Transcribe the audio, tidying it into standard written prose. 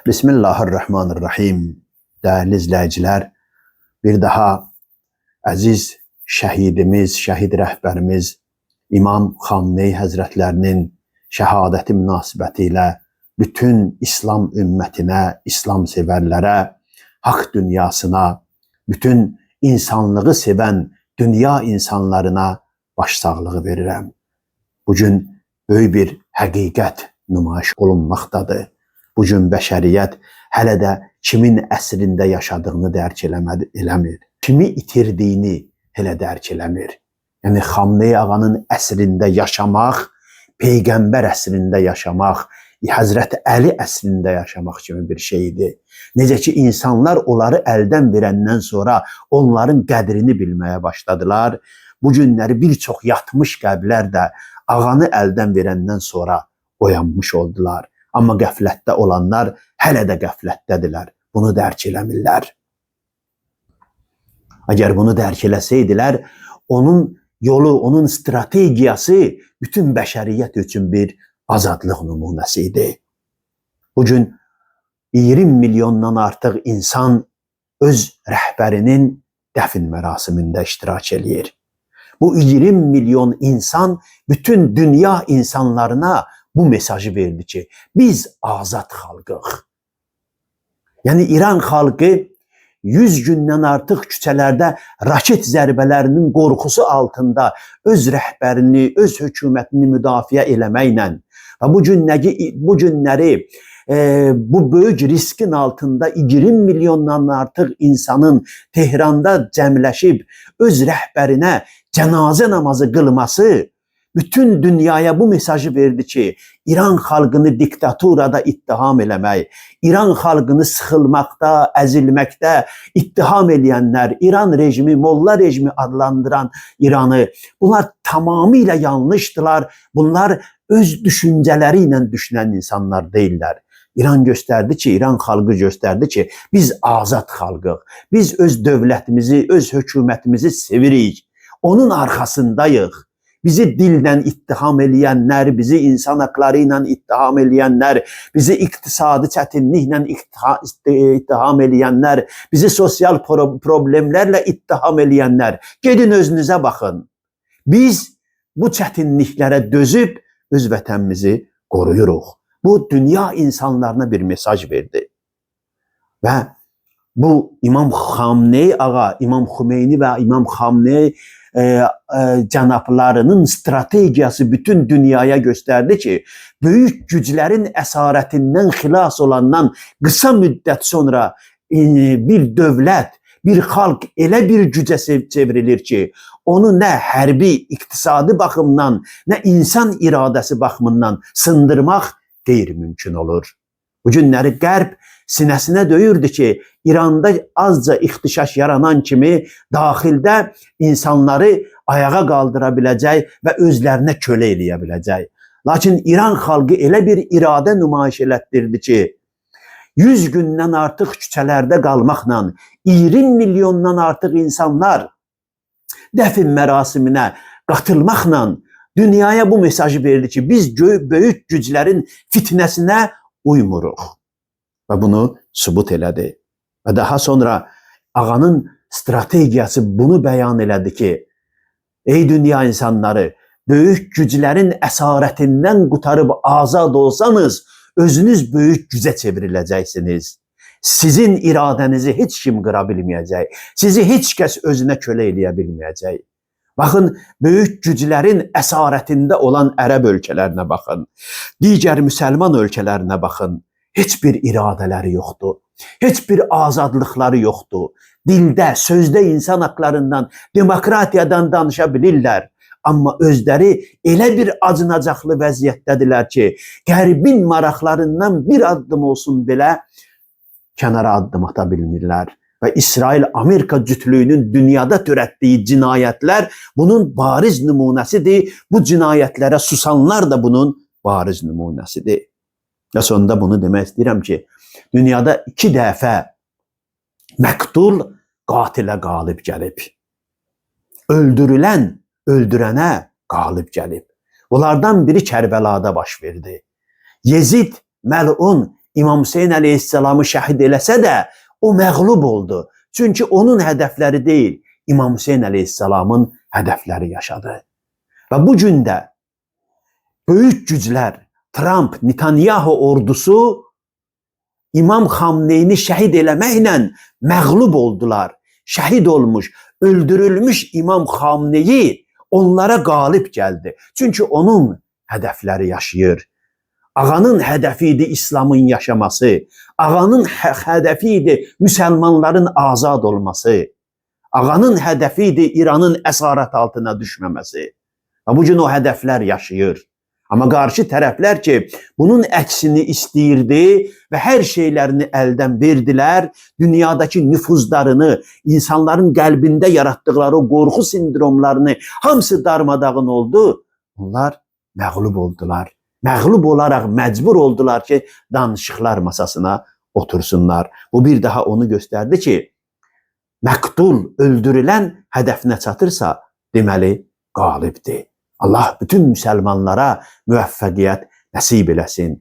Bismillahirrahmanirrahim. Değerli izleyiciler, bir daha aziz şəhidimiz, şəhid rəhbərimiz İmam Xamneyi Həzrətlərinin şəhadəti münasibətilə bütün İslam ümmətinə, İslam sevərlərə, haqq dünyasına, bütün insanlığı sevən dünya insanlarına başsağlığı verirəm. Bugün böyük bir həqiqət nümayiş olunmaqdadır. Bugün bəşəriyyət hələ də kimin əsrində yaşadığını dərk eləmir. Kimi itirdiyini hələ dərk eləmir. Yəni Xamneyi ağanın əsrində yaşamaq, Peyğəmbər əsrində yaşamaq, Həzrəti Əli əsrində yaşamaq kimi bir şeydir. Necə ki insanlar onları əldən verəndən sonra onların qədrini bilməyə başladılar. Bu günləri bir çox yatmış qəbirlər də ağanı əldən verəndən sonra oyanmış oldular. Amma qəflətdə olanlar hələ də qəflətdədirlər. Bunu dərk eləmirlər. Əgər bunu dərk eləsəydilər, onun yolu, onun strategiyası bütün bəşəriyyət üçün bir azadlıq nümunəsi idi. Bugün 20 milyondan artıq insan öz rəhbərinin dəfn mərasimində iştirak eləyir. Bu 20 milyon insan bütün dünya insanlarına bu mesajı verdi ki, biz azad xalqıq. Yəni İran xalqı 100 gündən artıq küçələrdə raket zərbələrinin qorxusu altında öz rəhbərini, öz hökumətini müdafiə eləməklə və bu günləri bu böyük riskin altında 20 milyondan artıq insanın Tehranda cəmləşib öz rəhbərinə cənazə namazı qılması bütün dünyaya bu mesajı verdi ki, İran xalqını diktaturada ittiham eləmək, İran xalqını sıxılmaqda, əzilməkdə ittiham eləyənlər, İran rejimi, Molla rejimi adlandıran İranı, bunlar tamamilə yanlışdılar. Bunlar öz düşüncələri ilə düşünən insanlar deyirlər. İran göstərdi ki, İran xalqı göstərdi ki, biz azad xalqıq. Biz öz dövlətimizi, öz hökumətimizi sevirik. Onun arxasındayıq. Bizi dillə ittiham eləyənlər, bizi insan haqları ilə ittiham eləyənlər, bizi iqtisadi çətinliklə ittiham eləyənlər, bizi sosial problemlərlə ittiham eləyənlər. Gedin özünüzə baxın. Biz bu çətinliklərə dözüb öz vətənimizi qoruyuruq. Bu dünya insanlarına bir mesaj verdi. Və bu İmam Xamneyi ağa, İmam Xümeyni və İmam Xamneyi cənablarının strategiyası bütün dünyaya göstərdi ki, böyük güclərin əsarətindən xilas olandan qısa müddət sonra bir dövlət, bir xalq elə bir gücə çevrilir ki, onu nə hərbi, iqtisadi baxımdan, nə insan iradəsi baxımından sındırmaq qeyri-mümkün olur. Bu günləri Qərb sinəsinə döyürdü ki, İranda azca ixtişaş yaranan kimi daxildə insanları ayağa qaldıra biləcək və özlərinə kölə eləyə biləcək. Lakin İran xalqı elə bir iradə nümayiş elətdirdi ki, 100 gündən artıq küçələrdə qalmaqla 20 milyondan artıq insanlar dəfn mərasiminə qatılmaqla dünyaya bu mesajı verdi ki, biz böyük güclərin fitnəsinə uymuruq. Və bunu sübut elədi. Və daha sonra ağanın strategiyası bunu bəyan elədi ki, ey dünya insanları, böyük güclərin əsarətindən qutarıb azad olsanız, özünüz böyük gücə çevriləcəksiniz. Sizin iradənizi heç kim qıra bilməyəcək. Sizi heç kəs özünə kölə eləyə bilməyəcək. Baxın, böyük güclərin əsarətində olan ərəb ölkələrinə baxın. Digər müsəlman ölkələrinə baxın. Heç bir iradələri yoxdur. Heç bir azadlıqları yoxdur. Dildə, sözdə insan haqlarından, demokratiyadan danışa bilirlər. Amma özləri elə bir acınacaqlı vəziyyətdədirlər ki, Qərbin maraqlarından bir addım olsun belə kənara addım ata bilmirlər. Və İsrail-Amerika cütlüyünün dünyada törətdiyi cinayətlər bunun bariz nümunəsidir. Bu cinayətlərə susanlar da bunun bariz nümunəsidir. Və sonunda bunu demək istəyirəm ki, dünyada 2 dəfə məqtul qatilə qalib gəlib. Öldürülən öldürənə qalib gəlib. Bunlardan biri Kərbəlada baş verdi. Yezid məlun İmam Hüseyin əleyhissalamı şəhid eləsə də o məğlub oldu. Çünki onun hədəfləri deyil, İmam Hüseyin əleyhissalamın hədəfləri yaşadı. Və bu gün də böyük güclər, Trump, Netanyahu ordusu İmam Xamneyni şəhid eləməklə məğlub oldular. Şəhid olmuş, öldürülmüş İmam Xamneyi onlara qalib gəldi. Çünki onun hədəfləri yaşayır. Ağanın həddəfi idi İslamın yaşaması. Ağanın hədəfi idi müsəlmanların azad olması. Ağanın hədəfi idi İranın əsarət altına düşməməsi. Və bugün o hədəflər yaşayır. Amma qarşı tərəflər ki, bunun əksini istəyirdi və hər şeylərini əldən verdilər, dünyadakı nüfuzlarını, insanların qəlbində yaratdıqları o qorxu sindromlarını hamısı darmadağın oldu. Onlar məğlub oldular. Məğlub olaraq məcbur oldular ki, danışıqlar masasına otursunlar. Bu bir daha onu göstərdi ki, məqtul, öldürülən hədəfinə çatırsa, deməli, qalibdir. Allah bütün müsəlmanlara müvəffəqiyyət nəsib eləsin.